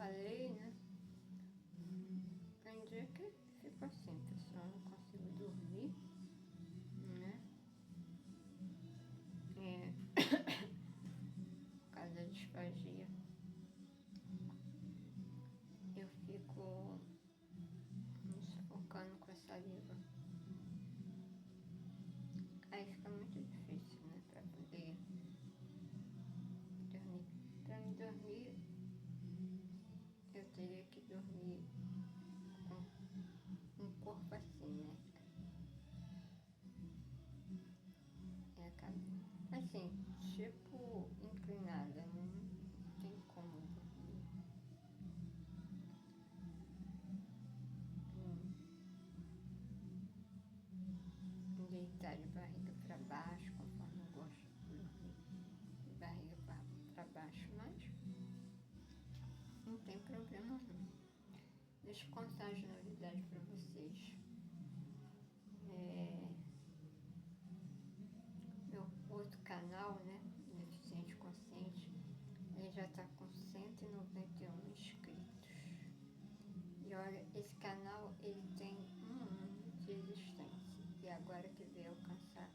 falei, né? Tem dia que fico assim, pessoal, não consigo dormir, né? Por causa da disfagia. Eu fico me sufocando com a saliva. Aí fica muito difícil, né? Pra poder dormir. Pra me dormir, eu teria que dormir com um corpo assim, né? Assim, tipo inclinada, não tem como dormir. Deitar de barriga para baixo, conforme eu gosto de dormir, de barriga para baixo, mas não tem problema não. Deixa eu contar as novidades para vocês. Meu outro canal, né, Deficiente Consciente, ele já está com 191 inscritos. E olha, esse canal ele tem 1 ano de existência e agora que veio alcançar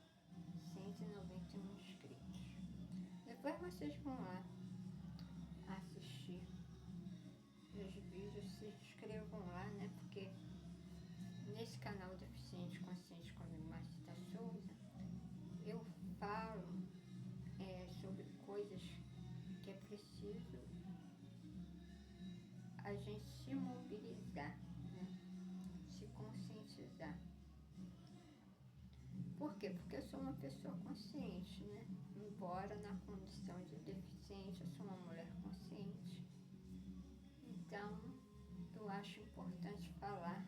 191 inscritos. Depois vocês vão lá assistir os vídeos, se inscrevam lá, né? Porque nesse canal Deficiente Consciente comigo, Marcita Souza, eu falo sobre coisas que é preciso a gente se mobilizar, né? Se conscientizar. Por quê? Porque eu sou uma pessoa consciente, né? Embora na condição de deficiente, eu sou uma mulher consciente. Então, eu acho importante falar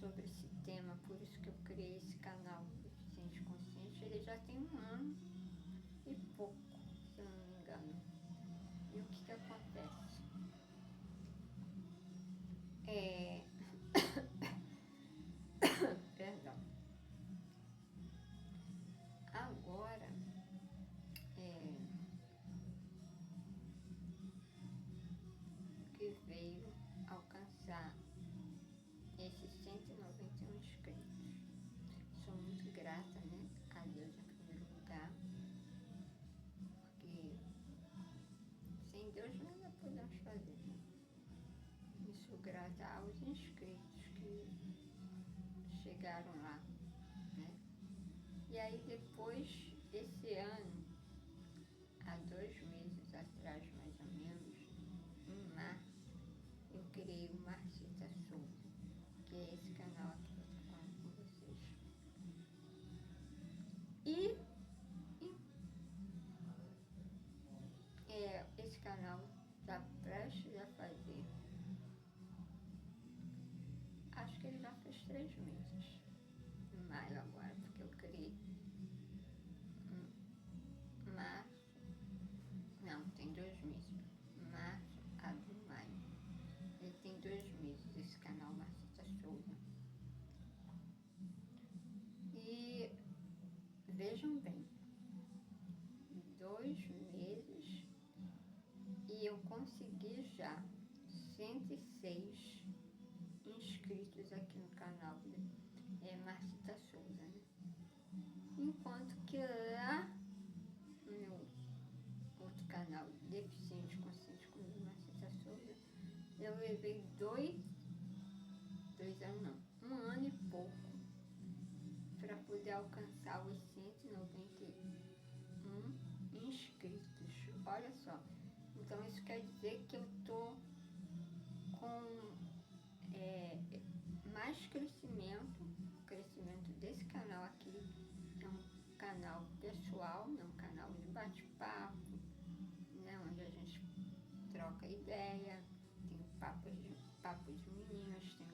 sobre esse tema, por isso que eu criei esse canal Deficiente Consciente. Ele já tem 1 ano e pouco, se eu não me engano. E o que acontece? Perdão. Agora, que veio alcançar esses 191 inscritos. Sou muito grata, né, a Deus em primeiro lugar, porque sem Deus nada podemos fazer, né? E sou grata aos inscritos que chegaram lá, né? E aí depois, esse ano, há 2 meses atrás mais ou menos, em março, eu criei o Marcita Souza, que é esse canal aqui que eu estou falando com vocês. E esse canal está prestes a fazer, acho que ele já fez 3 meses, em maio agora, porque eu criei em março, não, tem 2 meses, março, abril, maio. Ele tem 2 meses, esse canal Marcita Souza. E vejam bem, 2 meses e eu consegui já 106 inscritos aqui no canal Marcita Souza, né? Enquanto que lá no meu outro canal Deficiente Consciente comigo, Marcita Souza, eu levei 2 anos não, 1 ano e pouco para poder alcançar os 191 inscritos. Olha só, então isso quer dizer que eu tô com mais crescimento desse canal aqui. É um canal pessoal, é um canal de bate-papo, né, onde a gente troca ideia, tem papo de meninas, tem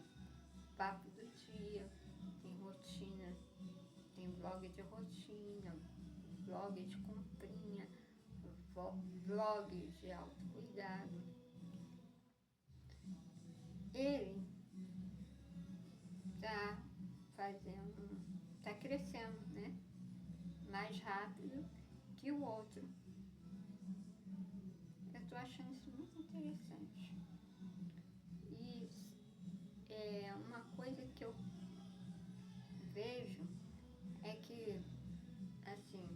papo do dia, tem rotina, tem vlog de rotina, vlog de comprinha, vlog de autocuidado. Ele tá crescendo, né? Mais rápido que o outro. Eu tô achando isso muito interessante. E uma coisa que eu vejo é que, assim,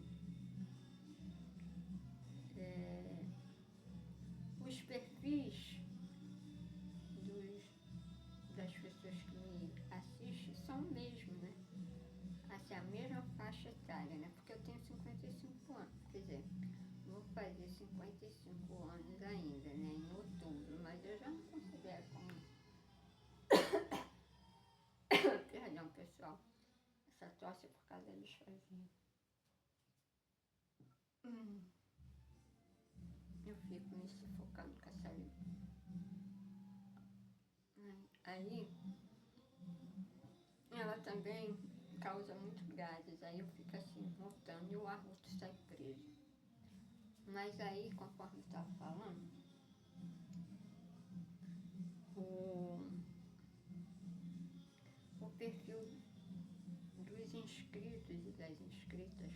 os perfis das pessoas que me assistem são o mesmo, né? Assim, a mesma faixa etária, né? Porque eu tenho 55 anos, quer dizer, vou fazer 55 anos ainda, né? Em outubro, mas eu já não considero como... Perdão, pessoal. Essa tosse é por causa da lixozinha. Eu fico me sufocando com a saliva. Aí, ela também causa muito gases, aí eu fico assim, rotando e o arroto sai preso. Mas aí, conforme eu estava falando, o perfil dos inscritos e das inscritas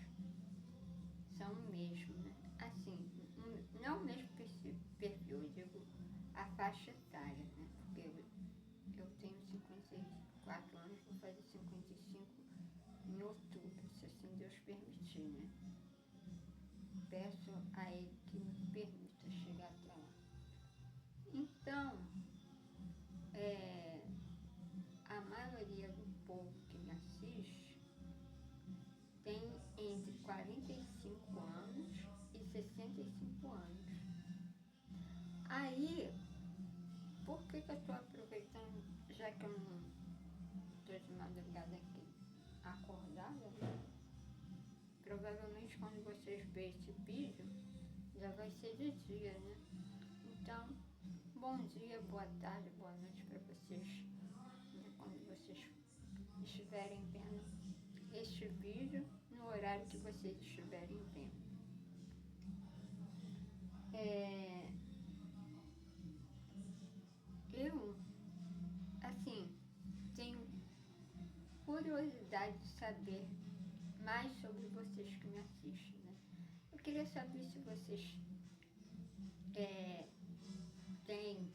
são o mesmo, né? Assim, não o mesmo perfil, eu digo a faixa etária, né? Porque eu tenho 54 anos, vou fazer 55 em outubro, se assim Deus permitir, né? Peço a Ele que me permita chegar até lá. Então, a maioria do povo que me assiste tem entre 45 anos e 65 anos. Aí, por que eu estou aproveitando, já que eu não estou de madrugada aqui acordada, né? Provavelmente quando vocês verem esse vídeo, já vai ser de dia, né? Então, bom dia, boa tarde, boa noite para vocês, né? Quando vocês estiverem vendo este vídeo, no horário que vocês estiverem vendo. Eu, assim, tenho curiosidade de saber mais sobre vocês que me assistem, né? Eu queria saber se vocês têm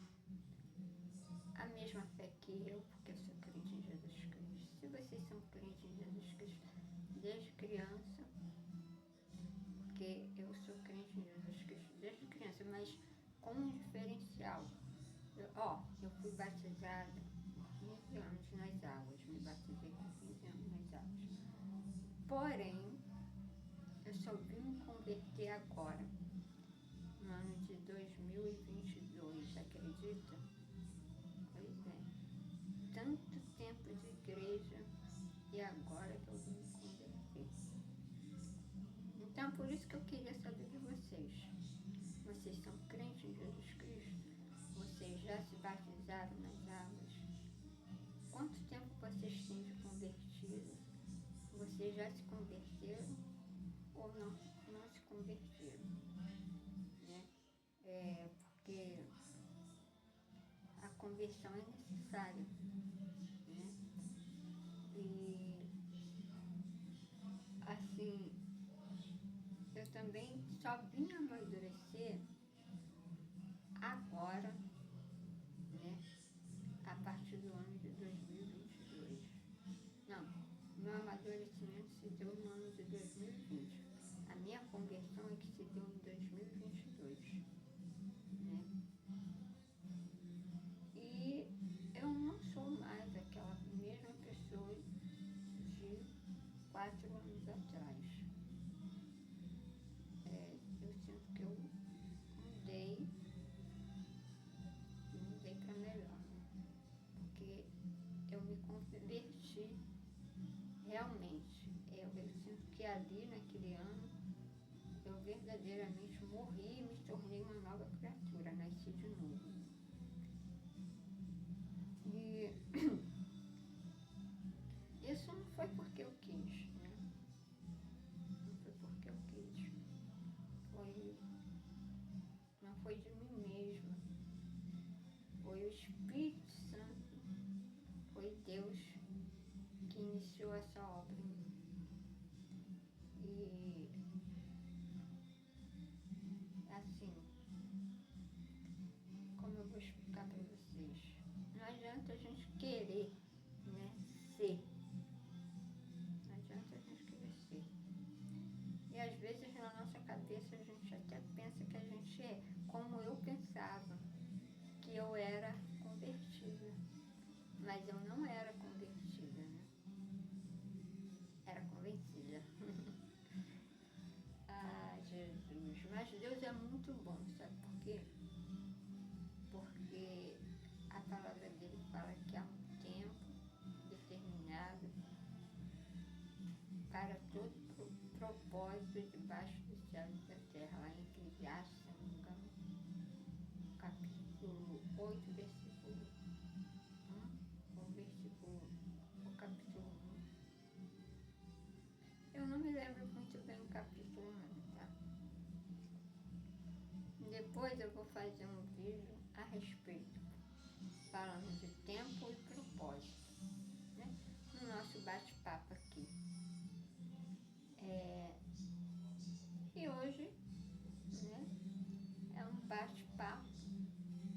a mesma fé que eu, porque eu sou crente em Jesus Cristo. Se vocês são crentes em Jesus Cristo desde criança, porque eu sou crente em Jesus Cristo desde criança, mas com um diferencial. Eu fui batizada com 15 anos nas águas, me batizei com 15 anos nas águas. Porém, eu só vim me converter agora, no ano de 2022, acredita? Pois é. Tanto tempo de igreja e agora que eu vim me converter. Então, por isso que eu queria saber de vocês. Vocês são crentes em Jesus Cristo? Vocês já se batizaram nas águas? Quanto tempo vocês têm de convertido? Vocês já se converteram ou não se converteram? Né? Porque a conversão é necessária. Né? E, assim, eu também só vim amadurecer agora, né? A partir do ano de 2022. Não, meu amadurecimento se deu no ano de 2020. A minha conversão é que se deu em 2022. Né? E eu não sou mais aquela mesma pessoa de 4 anos atrás. Eu sinto que eu mudei para melhor, né? Porque eu me converti realmente. Eu sinto que ali, naquele ano, eu verdadeiramente morri e me tornei uma nova criatura, nasci de novo. E isso não foi porque eu quis, né? Não foi porque eu quis. Não foi de mim mesma. Foi o Espírito Santo, foi Deus que iniciou essa obra em mim. E, assim, explicar para vocês. Não adianta a gente querer, né, ser. Não adianta a gente querer ser. E às vezes na nossa cabeça a gente até pensa que a gente é, como eu pensava, que eu era convertida. Mas eu não era convertida, né? Era convencida. Ah, Jesus. Mas Deus é muito bom, sabe por quê? Porque a palavra dele fala que há um tempo determinado para todo propósito debaixo do céu e da terra, lá em Eclesiastes, se não me engano, capítulo 8, versículo 1, o capítulo 1. Eu não me lembro muito bem o capítulo 1, tá? Depois eu vou fazer um vídeo a respeito, falando de tempo e propósito, né? No nosso bate-papo aqui. E hoje, né, é um bate-papo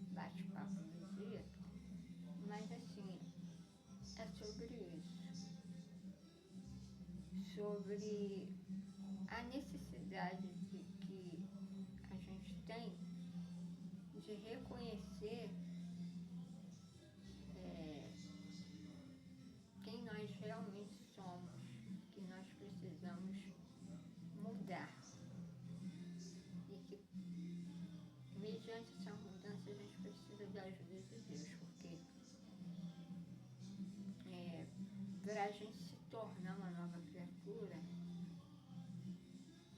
do dia, mas assim, é sobre isso, sobre a necessidade que a gente tem de reconhecer quem nós realmente somos, que nós precisamos mudar. E que, mediante essa mudança, a gente precisa da ajuda de Deus, porque para a gente se tornar uma nova criatura,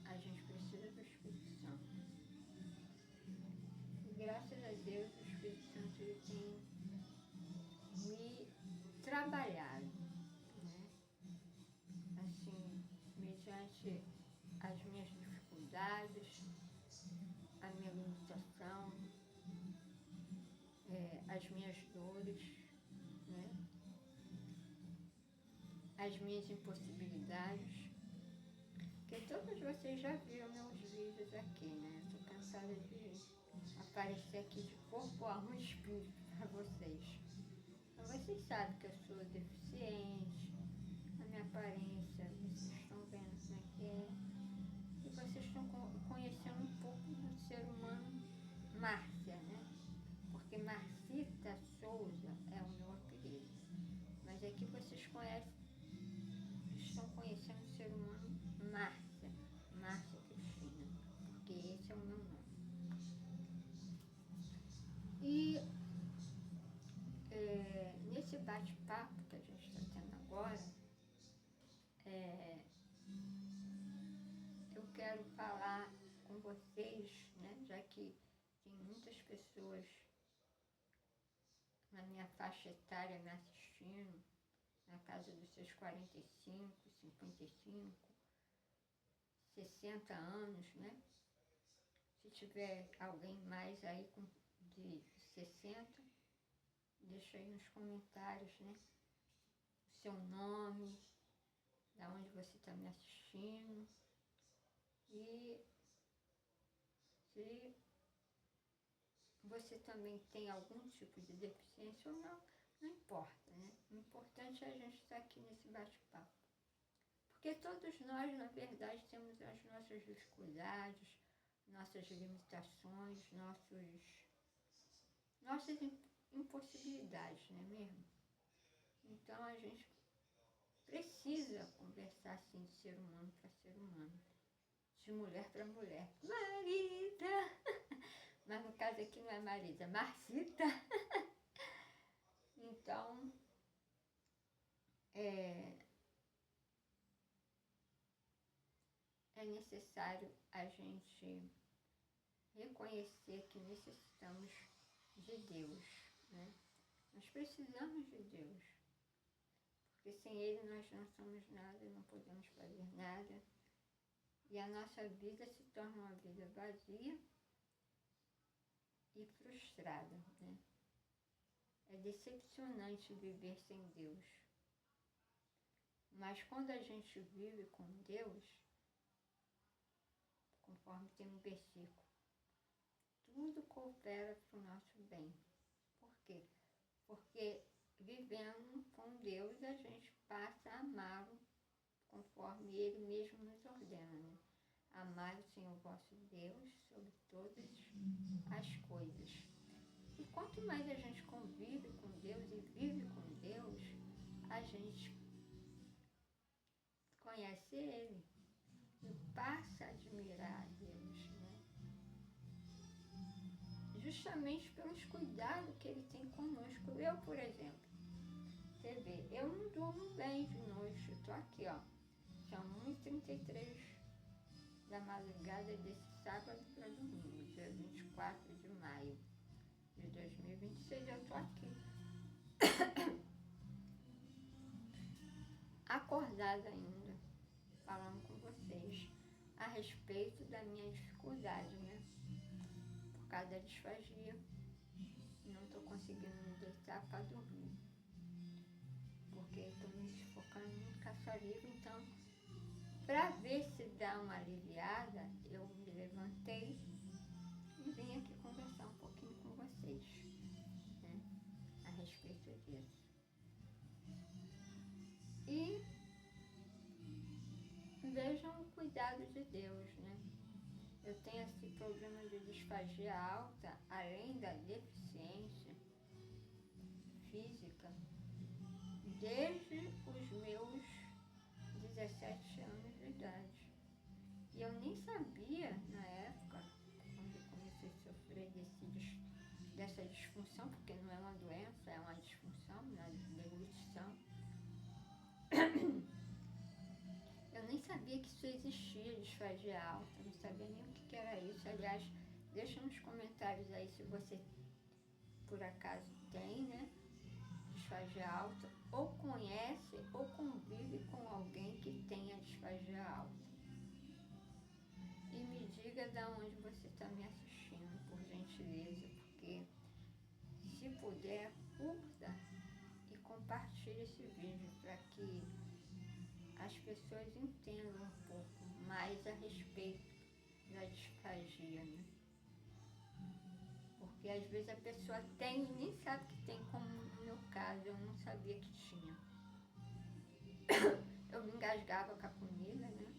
a gente precisa do Espírito Santo. E graças a Deus, o Espírito Santo ele tem me trabalhado, né? Assim, mediante as minhas dificuldades, a minha limitação, as minhas dores, né? As minhas impossibilidades. Porque todos vocês já viram meus vídeos aqui, né? Estou cansada de aparecer aqui de corpo, alma e espírito para vocês. Então vocês sabem que eu sou deficiente, a minha aparência, vocês estão vendo como é que é. E vocês estão conhecendo um pouco do ser humano Márcia, né? Porque Marcita Souza é o meu apelido. Mas aqui vocês estão conhecendo o ser humano Márcia Cristina, porque esse é o meu nome. E nesse bate-papo que a gente está tendo agora, eu quero falar com vocês, né, já que tem muitas pessoas na minha faixa etária me assistindo, na casa dos seus 45, 55, 60 anos, né? Se tiver alguém mais aí de 60, deixa aí nos comentários, né? O seu nome, da onde você está me assistindo. E se você também tem algum tipo de deficiência ou não, não importa, né? O importante é a gente estar aqui nesse bate-papo. Porque todos nós, na verdade, temos as nossas dificuldades, nossas limitações, nossas impossibilidades, não é mesmo? Então a gente precisa conversar assim de ser humano para ser humano, de mulher para mulher. Marita! Mas no caso aqui não é Marita, é Marcita. Então, é necessário a gente reconhecer que necessitamos de Deus, né? Nós precisamos de Deus, porque sem Ele nós não somos nada, não podemos fazer nada, e a nossa vida se torna uma vida vazia e frustrada, né? É decepcionante viver sem Deus, mas quando a gente vive com Deus, conforme tem um versículo, tudo coopera para o nosso bem. Por quê? Porque vivendo com Deus, a gente passa a amá-lo conforme Ele mesmo nos ordena, né? Amai o Senhor vosso Deus sobre todas as coisas. E quanto mais a gente convive com Deus e vive com Deus, a gente conhece Ele e passa a admirar Deus, né? Justamente pelos cuidados que Ele tem conosco. Eu, por exemplo, você vê, eu não durmo bem de noite, eu tô aqui, ó, são 1h33 da madrugada desse sábado para domingo, dia 24 de maio de 2026, eu tô aqui. Acordada ainda, falando com vocês a respeito da minha dificuldade, né? Por causa da disfagia, não tô conseguindo me deitar para dormir, porque estou me sufocando muito com a saliva. Então, para ver se dá uma aliviada, eu me levantei e vim aqui conversar um pouquinho com vocês, né, a respeito disso. E vejam o cuidado de Deus, né? Eu tenho esse problema de disfagia alta, além da deficiência física, desde os meus 17 anos de idade. E eu nem sabia, na época, quando eu comecei a sofrer dessa disfunção, porque não é uma doença, é uma disfunção na deglutição. Eu nem sabia que isso existia, disfagia alta, eu não sabia nem o que era isso. Aliás, deixa nos comentários aí se você, por acaso, tem, né, disfagia alta, ou conhece ou convive com alguém que tenha disfagia alta. E me diga de onde você está me assistindo, por gentileza, porque se puder, curta e compartilhe esse vídeo para que as pessoas entendam um pouco mais a respeito da disfagia, né? Porque às vezes a pessoa tem e nem sabe que tem, como no meu caso, eu não sabia que tinha. Eu me engasgava com a comida, né?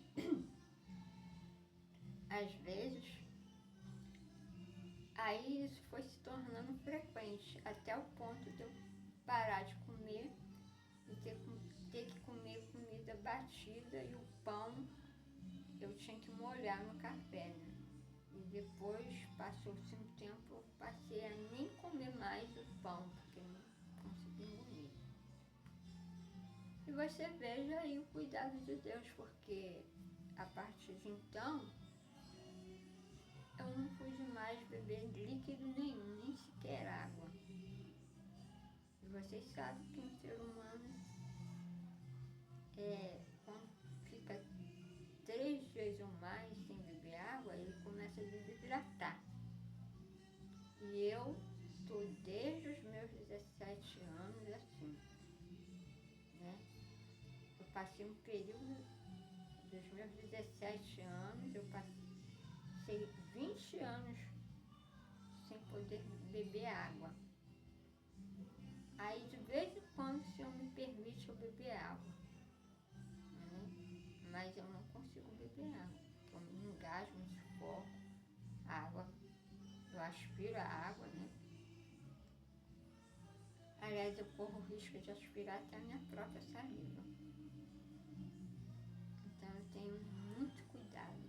Às vezes. Aí isso foi se tornando frequente, até o ponto de eu parar de comer e ter que comer comida batida, e o pão eu tinha que molhar no café, né? E depois, passou-se um tempo, eu passei a nem comer mais o pão, porque não conseguia engolir. E você veja aí o cuidado de Deus, porque a partir de então, eu não pude mais beber líquido nenhum, nem sequer água. E vocês sabem que um ser humano, quando fica 3 dias ou mais sem beber água, ele começa a desidratar. E eu estou desde os meus 17 anos assim, né? Eu passei um período dos meus 17 anos, eu passei 20 anos sem poder beber água. Aí de vez em quando o Senhor me permite eu beber água, né? Mas eu não consigo beber água, porque eu me engasgo, me sufoco. A água, eu aspiro a água, né? Aliás, eu corro o risco de aspirar até a minha própria saliva. Então eu tenho muito cuidado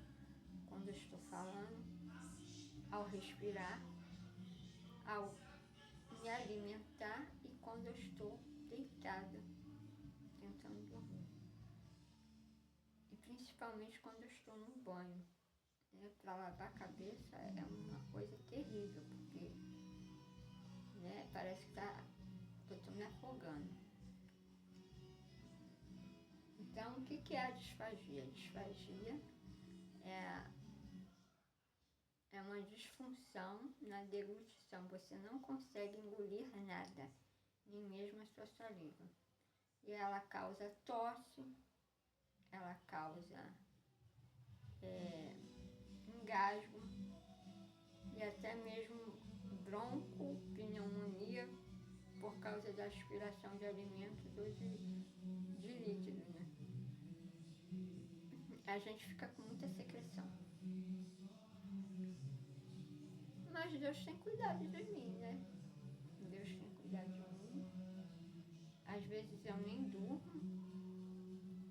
quando eu estou falando, ao respirar, ao me alimentar e quando eu estou deitada, tentando dormir. E principalmente quando eu estou no banho, né? Para lavar a cabeça é uma coisa terrível, porque, né, parece que eu estou me afogando. Então, o que é a disfagia? A disfagia é uma disfunção na deglutição. Você não consegue engolir nada, nem mesmo a sua saliva. E ela causa tosse, ela causa engasgo e até mesmo bronco, pneumonia, causa da aspiração de alimentos ou de líquido, né? A gente fica com muita secreção. Mas Deus tem cuidado de mim, né? Deus tem cuidado de mim. Às vezes eu nem durmo.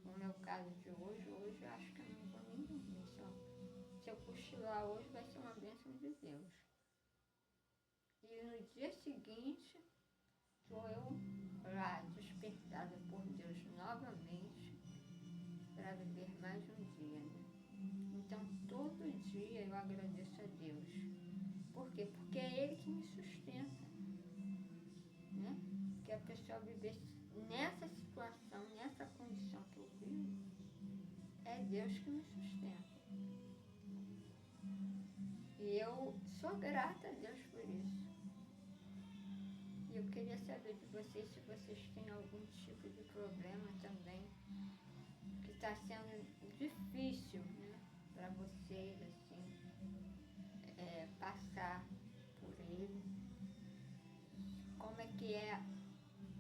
No meu caso de hoje eu acho que eu não vou nem dormir. Se eu cochilar hoje vai ser uma bênção de Deus. E no dia seguinte, sou eu lá, despertada por Deus novamente para viver mais um dia, né? Então, todo dia eu agradeço a Deus. Por quê? Porque é Ele que me sustenta, né? Que a pessoa viver nessa situação, nessa condição que eu vivo, é Deus que me sustenta. E eu sou grata a Deus por isso. E eu queria saber de vocês se vocês têm algum tipo de problema também que está sendo difícil, né, para vocês, assim, passar por ele. Como é que é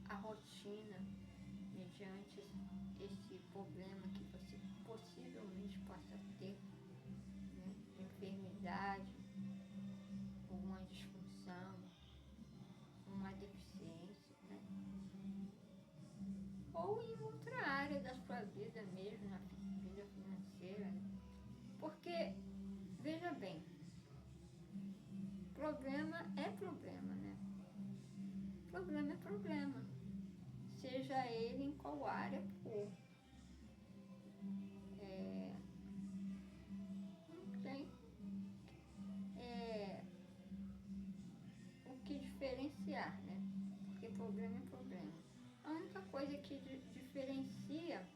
a rotina mediante esse problema que você possivelmente possa ter, né, de enfermidade, uma disfunção, uma deficiência, né? Ou em outra área da sua vida mesmo, na vida financeira, né? Porque, veja bem, problema é problema, né? Problema é problema, seja ele em qual área for. Não tem o que diferenciar, né? Porque problema é problema. A única coisa que se diferencia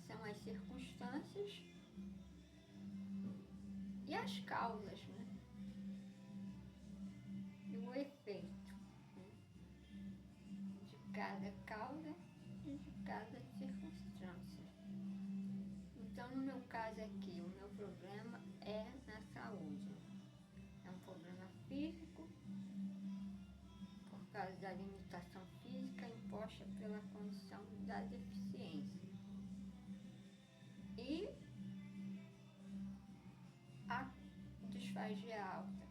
são as circunstâncias e as causas, né? E o efeito, né, de cada causa e de cada circunstância. Então, no meu caso aqui, o meu problema é na saúde. É um problema físico, por causa da limitação física imposta pela condição da deficiência. E a disfagia alta,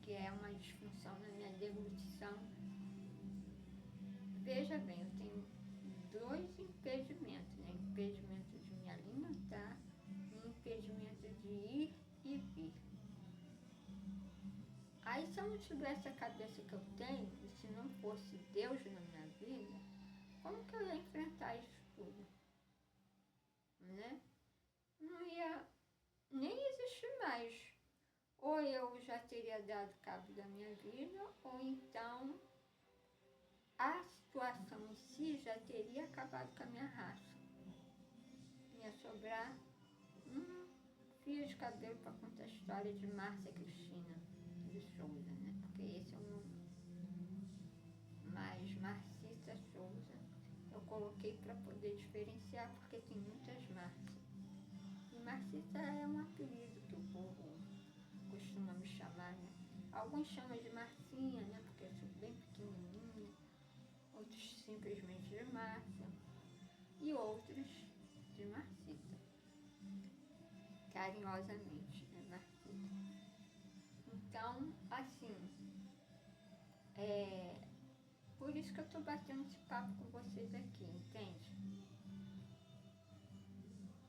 que é uma disfunção na minha deglutição. Veja bem, eu tenho 2 impedimentos, né? Impedimento de me alimentar e impedimento de ir e vir. Aí, se eu não tivesse a cabeça que eu tenho, e se não fosse Deus na minha vida, como que eu ia enfrentar isso tudo? Né? Não ia nem existir mais. Ou eu já teria dado cabo da minha vida, ou então a situação em si já teria acabado com a minha raça. Ia sobrar um fio de cabelo para contar a história de Márcia Cristina de Souza, né? Porque esse é o meu nome. Mas Marcita Souza eu coloquei para poder diferenciar, porque tem muitas Márcias. E Marcita é um apelido que o povo costuma me chamar, né? Alguns chamam de Marcinha, né? Porque eu sou bem pequenininha. Outros simplesmente de Márcia. E outros de Marcita. Carinhosamente, né? Marcita. Então, assim, por isso que eu estou batendo esse papo com vocês aqui, entende?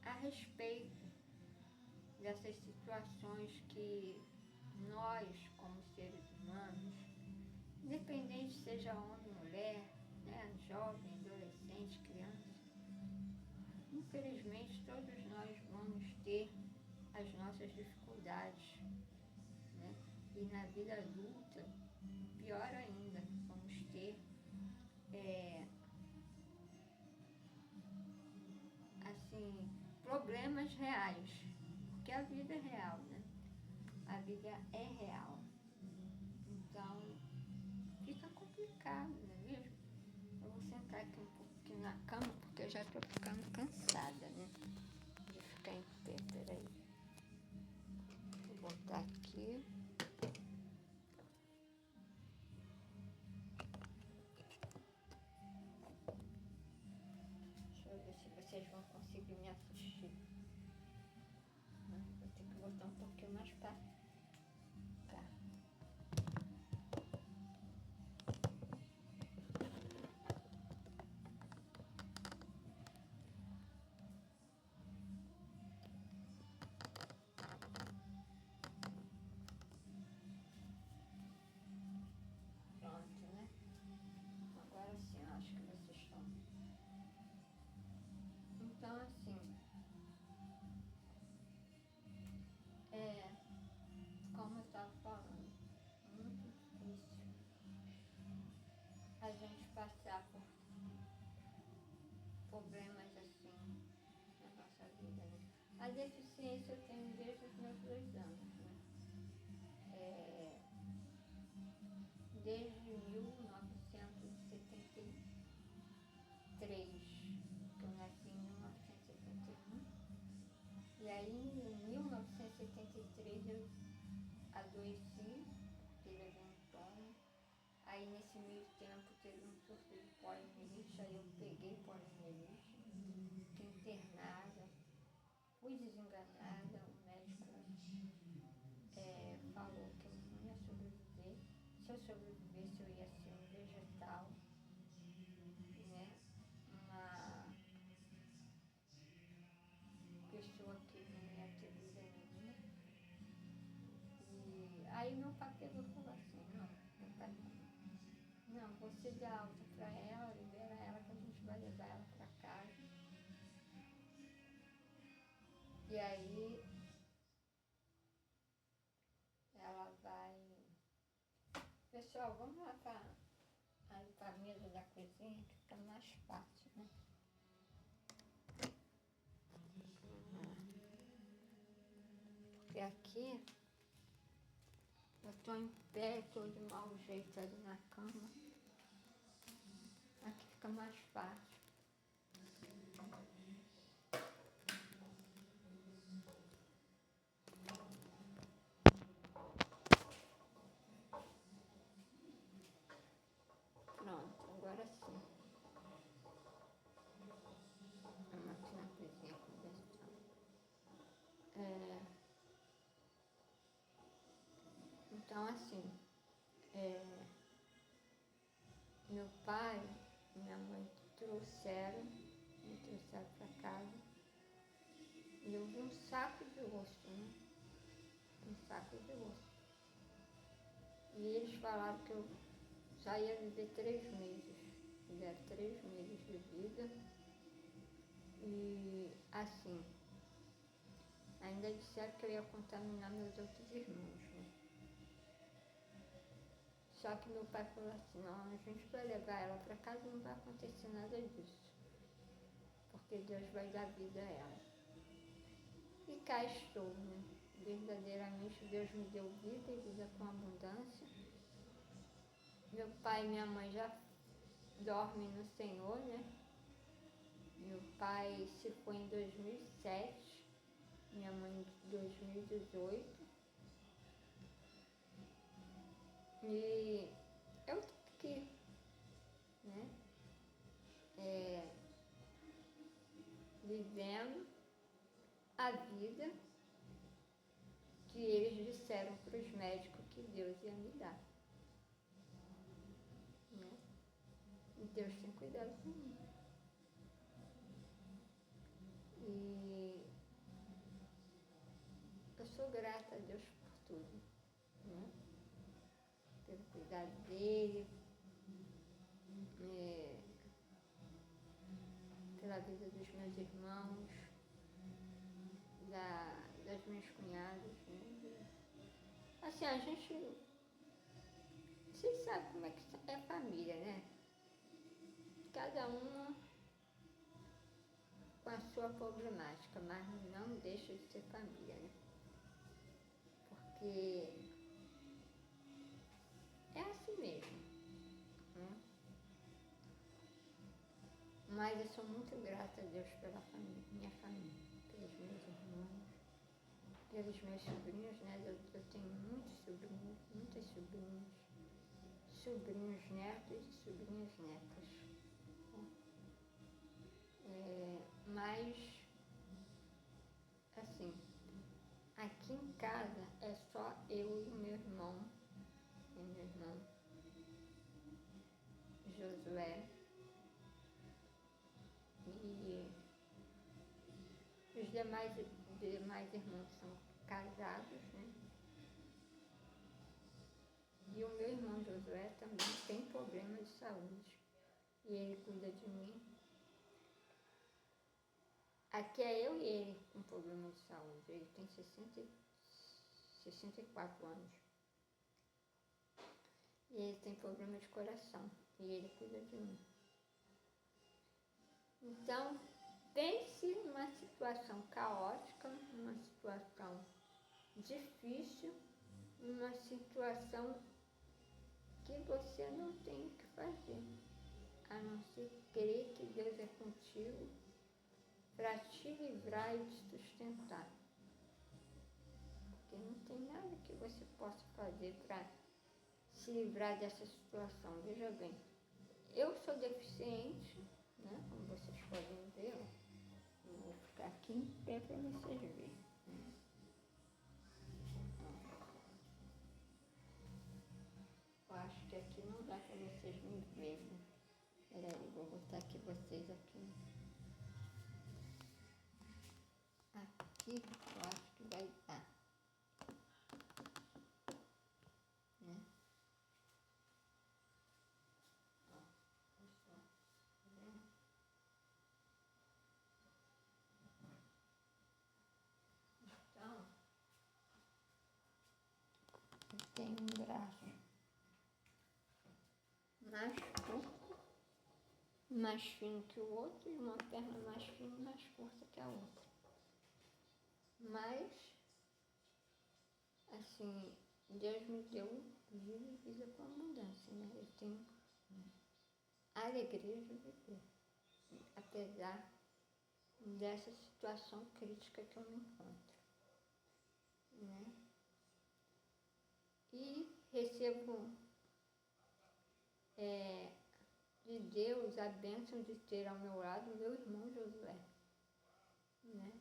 A respeito dessas situações que nós, como seres humanos, independente seja homem ou mulher, né, jovem, adolescente, criança, infelizmente todos nós vamos ter as nossas dificuldades, né? E na vida adulta, pior ainda, vamos ter assim, problemas reais, porque a vida é real, né? A vida é real. Então, fica complicado, não é mesmo? Eu vou sentar aqui um pouquinho na cama, porque eu já estou ficando cansada, né? De ficar em pé, peraí. Vou botar aqui. um pouquinho mais pra cá. Pronto, né? Agora sim, eu acho que vocês estão. Então, assim, como eu estava falando, muito difícil a gente passar por problemas assim na nossa vida, né? A deficiência eu tenho desde os meus 2 anos, né? Desde 1973, que eu nasci em 1971, e aí em 1973 eu adoeci, teve um tom. Aí nesse meio tempo teve um surto de poliomielite, aí eu peguei poliomielite, fiquei internada, fui desenganada, o médico falou que eu não ia sobreviver. Se eu sobrevivesse eu ia ser um vegetal, né? Uma pessoa que não ia ter vida nenhuma. E aí meu pai pegou e falou assim, não, meu pai não, você dá alta pra ela, libera ela que a gente vai levar ela pra casa. E aí ela vai... Pessoal, vamos lá pra a mesa da cozinha, que fica mais fácil, né? Porque aqui eu tô em pé, tô de mau jeito ali na cama. Aqui fica mais fácil. Pronto, agora sim. Vamos aqui na cozinha conversando. Então assim, meu pai e minha mãe me trouxeram pra casa. E eu vi um saco de osso, né? Um saco de osso. E eles falaram que eu só ia viver 3 meses. Fizeram 3 meses de vida. E assim, ainda disseram que eu ia contaminar meus outros irmãos, né? Só que meu pai falou assim, não, a gente vai levar ela para casa e não vai acontecer nada disso. Porque Deus vai dar vida a ela. E cá estou, né? Verdadeiramente Deus me deu vida e vida com abundância. Meu pai e minha mãe já dormem no Senhor, né? Meu pai se foi em 2007, minha mãe em 2018. E eu tô aqui, né? Vivendo a vida que eles disseram para os médicos que Deus ia me dar, né? E Deus tem cuidado de mim. E eu sou grata a Deus por tudo, né? Pelo cuidado dele, pela vida dos meus irmãos, das minhas cunhadas, né? Assim, a gente... Vocês sabem como é que é família, né? Cada uma com a sua problemática, mas não deixa de ser família, né? Porque é assim mesmo, né? Mas eu sou muito grata a Deus pela família, minha família, pelos meus irmãos, pelos meus sobrinhos, né? Eu tenho muitos sobrinhos, muitas sobrinhas, sobrinhos netos e sobrinhas netas. Mas, assim, Aqui em casa é só eu e o meu irmão Josué, e os demais irmãos são casados, né? E o meu irmão Josué também tem problema de saúde e ele cuida de mim. Aqui é eu e ele com problema de saúde. Ele tem 64 anos. E ele tem problema de coração. E ele cuida de mim. Então, pense numa situação caótica, numa situação difícil, numa situação que você não tem o que fazer, a não ser crer que Deus é contigo para te livrar e te sustentar. Porque não tem nada que você possa fazer para se livrar dessa situação. Veja bem, eu sou deficiente, né? Como vocês podem ver, eu vou ficar aqui em pé para vocês verem. Eu acho que aqui não dá para vocês me verem. Peraí, vou botar aqui vocês aqui. Aqui eu acho que vai dar. Né? Ó, pessoal, tá vendo? Então, eu tenho um braço mais curto, mais fino que o outro, e uma perna mais fina e mais curta que a outra. Mas, assim, Deus me deu vida com abundância, né? Eu tenho alegria de viver, apesar dessa situação crítica que eu me encontro, né? E recebo de Deus a bênção de ter ao meu lado meu irmão Josué, né?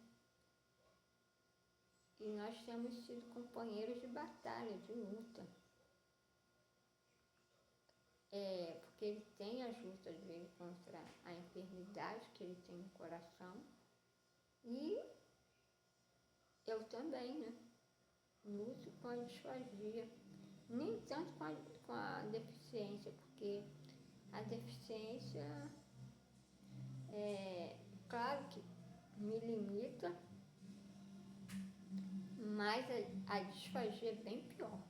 E nós temos sido companheiros de batalha, de luta. Porque ele tem as lutas dele contra a enfermidade que ele tem no coração. E eu também, né? Luto com a disfagia. Nem tanto com a deficiência, porque a deficiência, claro que me limita, mas a disfagia é bem pior.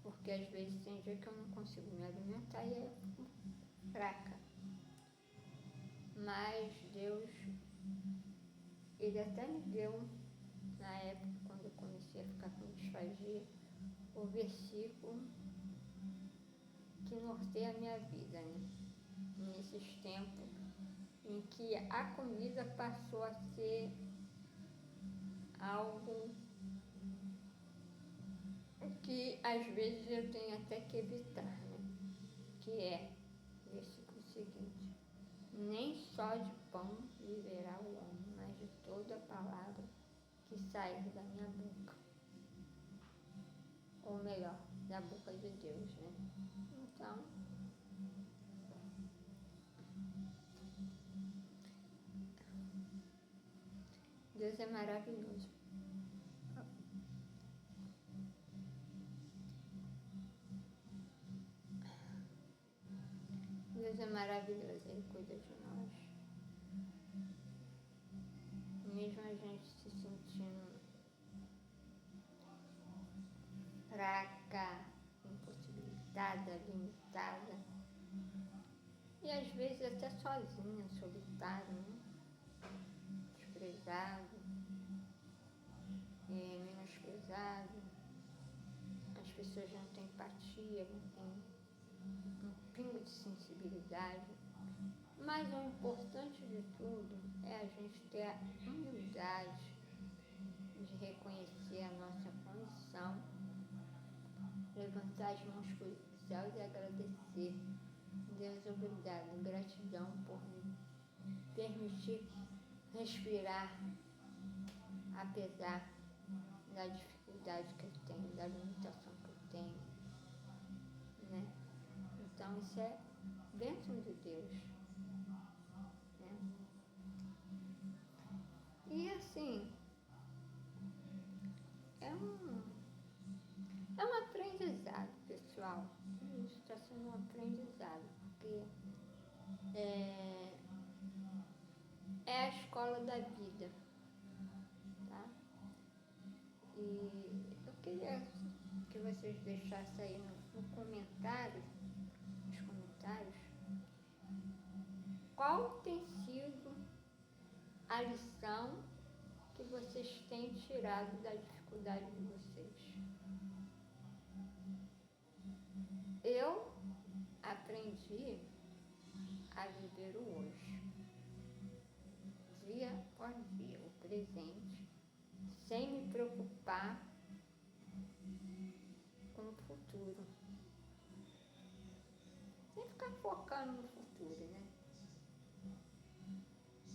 Porque às vezes tem dia que eu não consigo me alimentar e eu fico fraca. Mas Deus, Ele até me deu, na época, quando eu comecei a ficar com disfagia, o versículo que norteia a minha vida, né? Nesses tempos em que a comida passou a ser algo que às vezes eu tenho até que evitar, né? Que é o versículo seguinte: nem só de pão viverá o homem, mas de toda a palavra que sair da minha boca. Ou melhor, da boca de Deus, né? Então, Deus é maravilhoso. Deus é maravilhoso, Ele cuida de nós. Mesmo a gente se sentindo fraca, impossibilitada, limitada, e às vezes até sozinha, solitária, né? Desprezado, menosprezado. As pessoas não têm empatia, não têm um pingo de sensibilidade. Mas o importante de tudo é a gente ter a humildade de reconhecer a nossa condição, levantar as mãos para os céus e agradecer. Deus, obrigado, gratidão por me permitir respirar a apesar da dificuldade que eu tenho, da limitação que eu tenho, né? Então isso é bênção de Deus, né? E assim, é um aprendizado, pessoal. Isso está sendo um aprendizado, porque é a escola da vida, tá? E eu queria que vocês deixassem aí nos comentários, qual tem sido a lição que vocês têm tirado da dificuldade de vocês. Eu aprendi a viver o hoje, dia após dia, o presente, sem me preocupar com o futuro, sem ficar focando no futuro, né?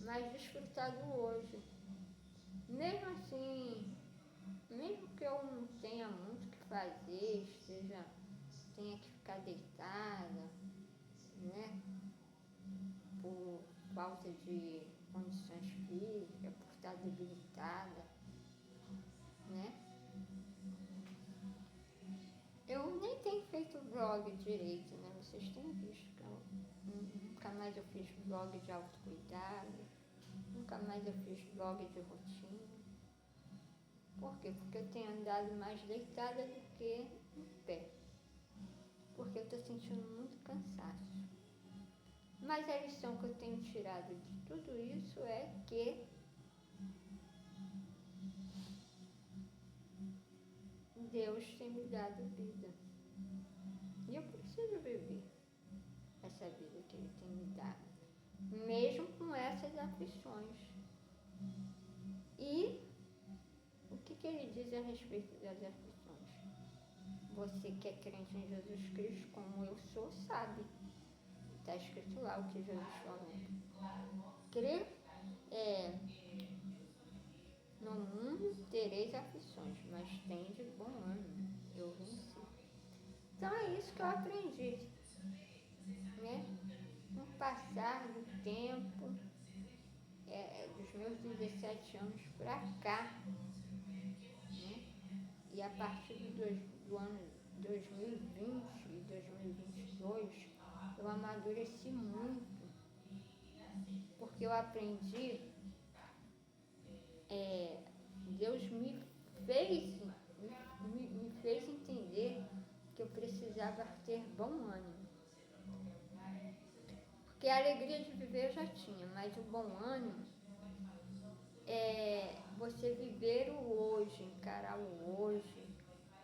Mas desfrutar do hoje. Mesmo assim, mesmo que eu não tenha muito o que fazer, tenha que ficar deitada, né? Por falta de condições físicas, por estar debilitada, né? Eu nem tenho feito vlog direito, né? Vocês têm visto que nunca mais eu fiz vlog de autocuidado, nunca mais eu fiz vlog de rotina. Por quê? Porque eu tenho andado mais deitada do que em pé. Porque eu estou sentindo muito cansaço. Mas a lição que eu tenho tirado de tudo isso é que Deus tem me dado vida. E eu preciso viver essa vida que Ele tem me dado, mesmo com essas aflições. E o que Ele diz a respeito das aflições? Você que é crente em Jesus Cristo, como eu sou, sabe. Está escrito lá o que Jesus falou. Crê, no mundo tereis aflições, mas tende bom ânimo, eu venci. Então é isso que eu aprendi, né? No passar do tempo, dos meus 17 anos para cá, né? E a partir do ano 2020 e 2022, eu amadureci muito, porque eu aprendi, Deus me fez entender que eu precisava ter bom ânimo. Porque a alegria de viver eu já tinha, mas o bom ânimo é você viver o hoje, encarar o hoje,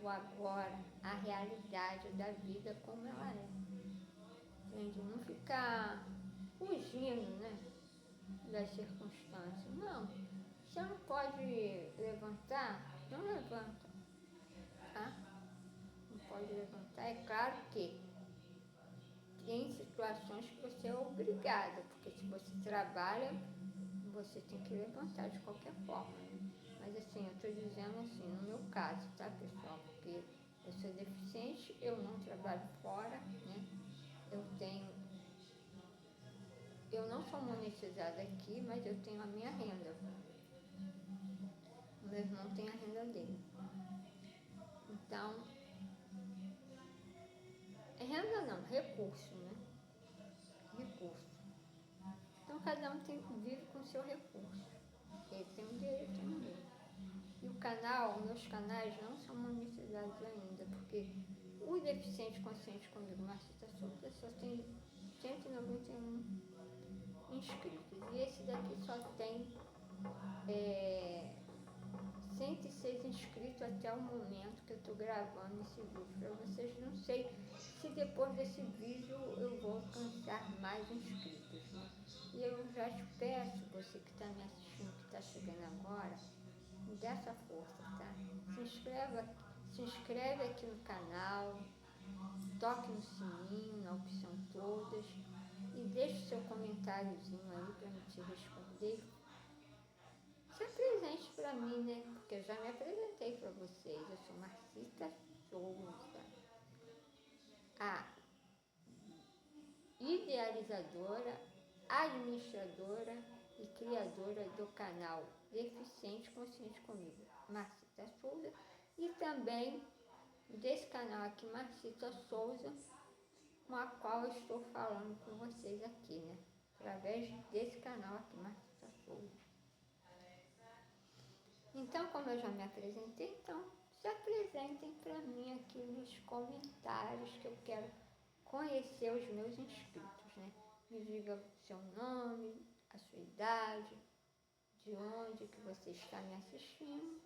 o agora, a realidade da vida como ela é. Entende? Não ficar fugindo, né, das circunstâncias. Não. Você não pode levantar, não levanta. Tá? Não pode levantar. É claro que tem situações que você é obrigada, porque se você trabalha, você tem que levantar de qualquer forma. Mas assim, eu estou dizendo assim, no meu caso, tá, pessoal? Porque eu sou deficiente, eu não trabalho fora, né? Eu não sou monetizada aqui, mas eu tenho a minha renda. O meu irmão tem a renda dele. Então, renda não, recurso, né? Recurso. Então, cada um vive com o seu recurso. Ele tem um direito, tem um direito. E meus canais não são monetizados ainda, porque o Deficiente Consciente Comigo, Marcita Souza, só tem 191 inscritos. E esse daqui só tem 106 inscritos até o momento que eu estou gravando esse vídeo para vocês. Não sei se depois desse vídeo eu vou alcançar mais inscritos, né? E eu já te peço, você que está me assistindo, que está chegando agora, me dê essa força, tá? Se inscreve aqui no canal, toque no sininho, na opção todas, e deixe seu comentáriozinho aí para me te responder. Se a apresente para mim, né? Porque eu já me apresentei para vocês. Eu sou Marcita Souza, a idealizadora, administradora e criadora do canal Deficiente Consciente Comigo, Marcita Souza, e também desse canal aqui, Marcita Souza, com a qual eu estou falando com vocês aqui, né? Através desse canal aqui, Marcita Souza. Então, como eu já me apresentei, então se apresentem para mim aqui nos comentários, que eu quero conhecer os meus inscritos, né? Me diga o seu nome, a sua idade, de onde que você está me assistindo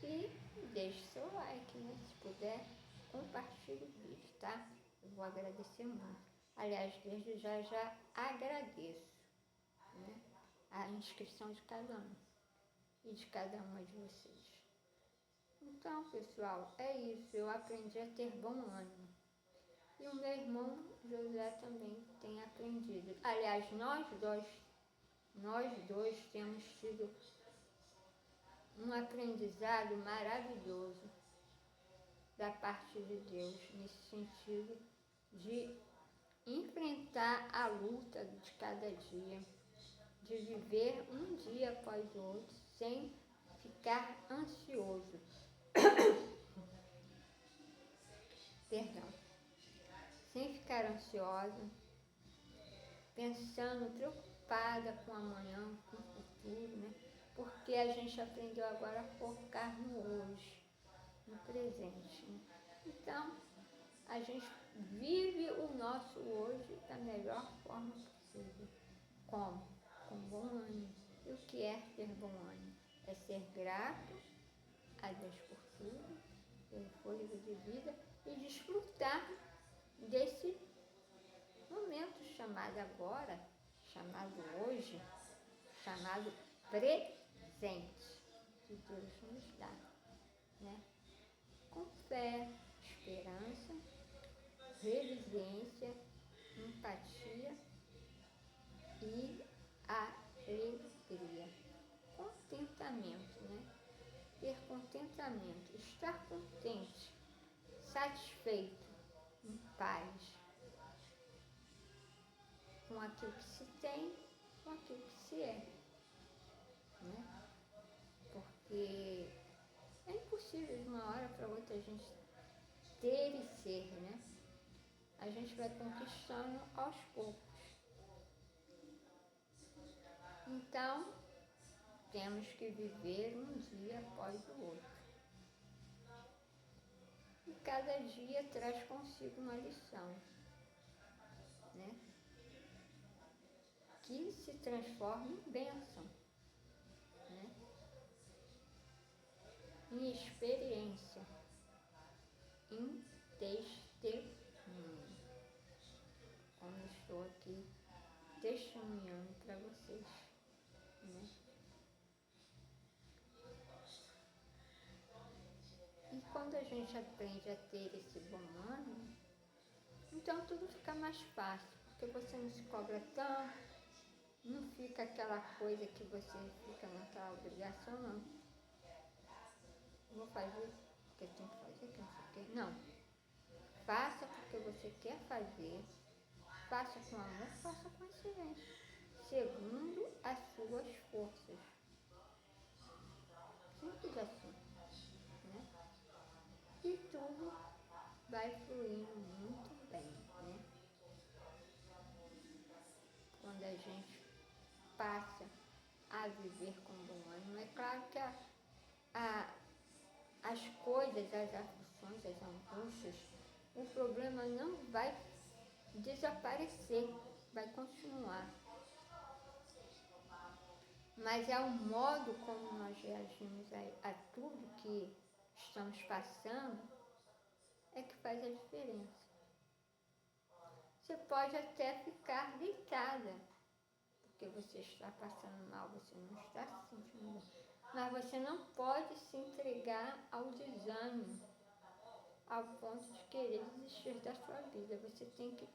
e deixe seu like, né? Se puder, compartilhe o vídeo, tá? Eu vou agradecer muito. Aliás, desde já agradeço, né, a inscrição de cada um e de cada uma de vocês. Então, pessoal, é isso. Eu aprendi a ter bom ânimo. E o meu irmão José também tem aprendido. Aliás, nós dois temos tido um aprendizado maravilhoso da parte de Deus, nesse sentido de enfrentar a luta de cada dia, de viver um dia após o outro sem ficar ansioso. Perdão. Sem ficar ansiosa, pensando, preocupada com amanhã, com o futuro, né? Porque a gente aprendeu agora a focar no hoje, no presente, né? Então, a gente vive o nosso hoje da melhor forma possível. Como? Com bom ânimo. E o que é ter bom ânimo? É ser grato a Deus por tudo, pelo fôlego de vida e desfrutar desse momento chamado agora, chamado hoje, chamado presente, que Deus nos dá, né? Com fé, esperança, resiliência, empatia e alegria. Contentamento, né? Ter contentamento, estar contente, satisfeito, em paz, com aquilo que se tem, com aquilo que se é, né? Porque é impossível de uma hora para outra a gente ter e ser, né? A gente vai conquistando aos poucos. Então, temos que viver um dia após o outro. E cada dia traz consigo uma lição, né? Que se transforma em bênção, né? Em experiência, em testemunho, como eu estou aqui testemunhando para vocês, né? E quando a gente aprende a ter esse bom ânimo, então tudo fica mais fácil, porque você não se cobra tanto, não fica aquela coisa que você fica naquela obrigação, não. Vou fazer porque tem que fazer, que não sei o quê. Não. Faça porque você quer fazer, faça com amor, faça com excelência, segundo as suas forças. Simples assim, né? E tudo vai fluindo muito bem, né? Quando a gente passa a viver com bom ânimo, é claro que as coisas, as aflições, as angústias, o problema não vai desaparecer, vai continuar. Mas é o modo como nós reagimos a tudo que estamos passando é que faz a diferença. Você pode até ficar deitada, porque você está passando mal, você não está se sentindo bem. Mas você não pode se entregar ao desânimo, ao ponto de querer desistir da sua vida. Você tem que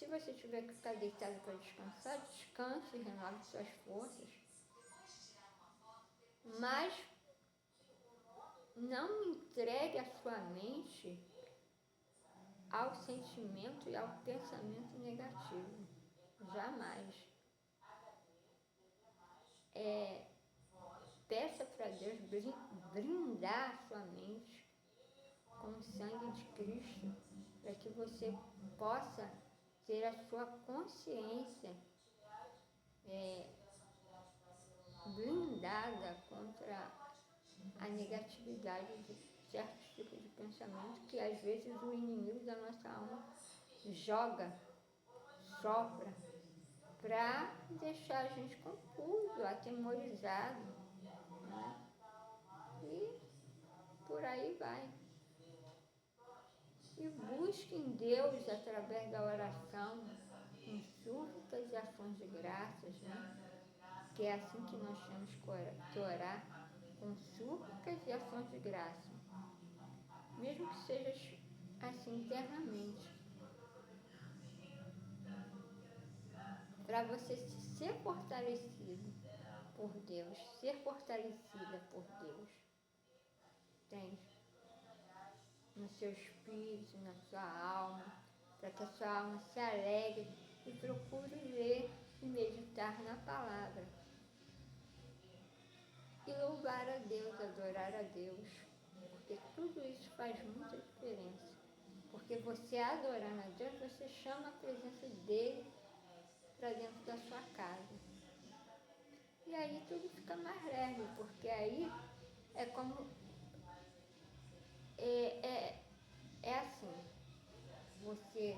se você tiver que ficar deitado para descansar, descanse, renove suas forças. Mas não entregue a sua mente ao sentimento e ao pensamento negativo. Jamais. Peça para Deus brindar a sua mente com o sangue de Cristo, para que você possa ter a sua consciência blindada contra a negatividade de certos tipos de pensamento que às vezes o inimigo da nossa alma joga, sopra, para deixar a gente confuso, atemorizado, né? E por aí vai. E busque em Deus através da oração, em súplicas e ações de graças, né? Que é assim que nós temos que orar, com súplicas e ações de graça. Mesmo que seja assim internamente. Para você ser fortalecido por Deus, ser fortalecida por Deus. Entende? No seu espírito, na sua alma, para que a sua alma se alegre e procure ler e meditar na palavra. E louvar a Deus, adorar a Deus, porque tudo isso faz muita diferença. Porque você adorando a Deus, você chama a presença dele para dentro da sua casa. E aí tudo fica mais leve, porque aí é como... É assim, você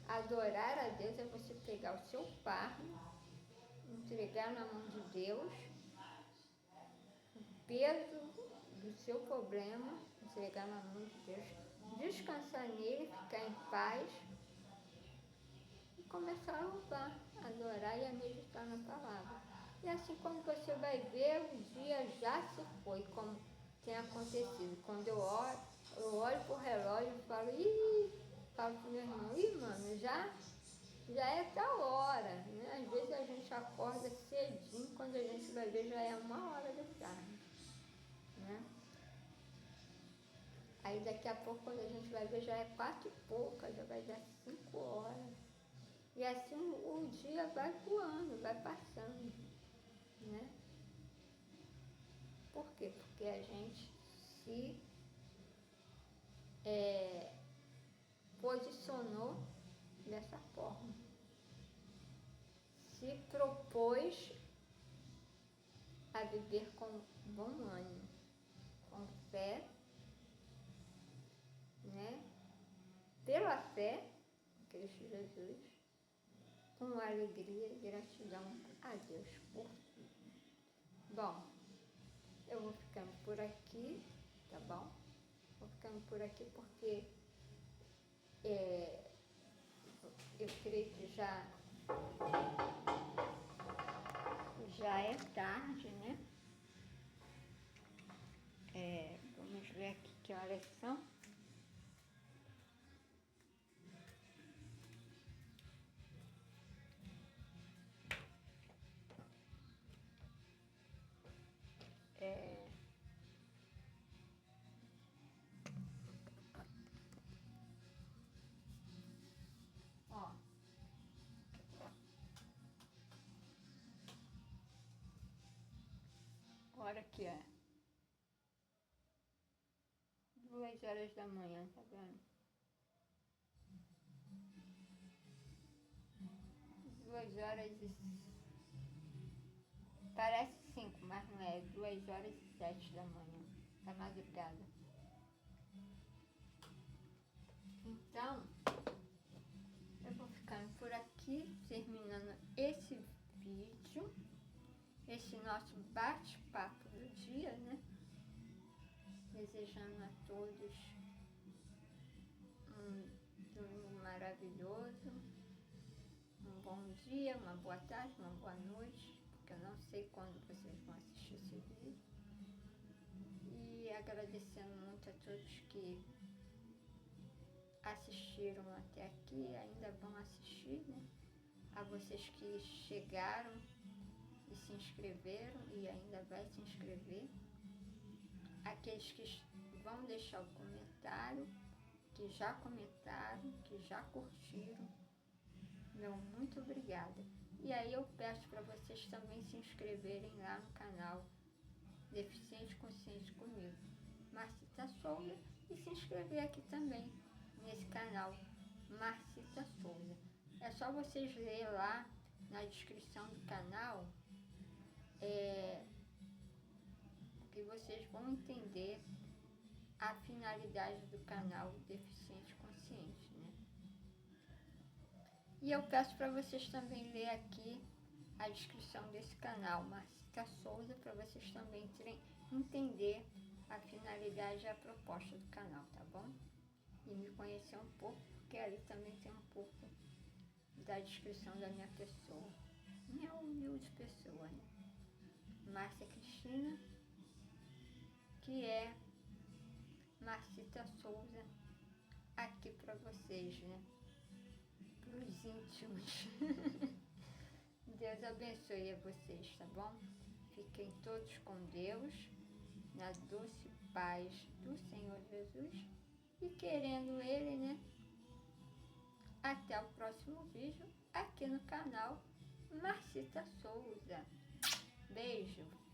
adorar a Deus é você pegar o seu fardo, entregar na mão de Deus, o peso do seu problema, entregar na mão de Deus, descansar nele, ficar em paz e começar a louvar, a adorar e a meditar na palavra. E assim, quando você vai ver, o dia já se foi, como tem acontecido. Quando eu olho pro relógio e falo pro meu irmão, mano, já é tal hora, né? Às vezes a gente acorda cedinho, quando a gente vai ver já é 1h da tarde, né? Aí daqui a pouco, quando a gente vai ver, já é 4h pouca, já vai dar 5h. E assim o dia vai voando, vai passando, né? Por quê? Porque a gente se posicionou dessa forma. Se propôs a viver com bom ânimo, com fé, né? Pela fé em Cristo Jesus, com alegria e gratidão a Deus por tudo. Bom, eu vou ficando por aqui, tá bom? Vou ficando por aqui porque eu creio que já é tarde, né? Vamos ver aqui que horas são. Hora que é 2h da manhã, tá vendo? 2h parece 5, mas não é. 2h07 da manhã, da madrugada. Então, eu vou ficando por aqui, terminando esse vídeo, esse nosso bate-papo do dia, né? Desejando a todos um domingo maravilhoso, um bom dia, uma boa tarde, uma boa noite, porque eu não sei quando vocês vão assistir esse vídeo. E agradecendo muito a todos que assistiram até aqui e ainda vão assistir, né? A vocês que chegaram e se inscreveram e ainda vai se inscrever. Aqueles que vão deixar o comentário, que já comentaram, que já curtiram. Meu muito obrigada. E aí eu peço para vocês também se inscreverem lá no canal Deficiente Consciente comigo, Marcita Souza, e se inscrever aqui também nesse canal Marcita Souza. É só vocês lerem lá na descrição do canal, que vocês vão entender a finalidade do canal Deficiente Consciente, né? E eu peço para vocês também ler aqui a descrição desse canal Marcita Souza, para vocês também entender a finalidade e a proposta do canal, tá bom? E me conhecer um pouco, porque ali também tem um pouco da descrição da minha pessoa, minha humilde pessoa, né? Márcia Cristina, que é Marcita Souza, aqui para vocês, né? Para os íntimos. Deus abençoe a vocês, tá bom? Fiquem todos com Deus, na doce paz do Senhor Jesus, e querendo Ele, né? Até o próximo vídeo aqui no canal Marcita Souza. Beijo!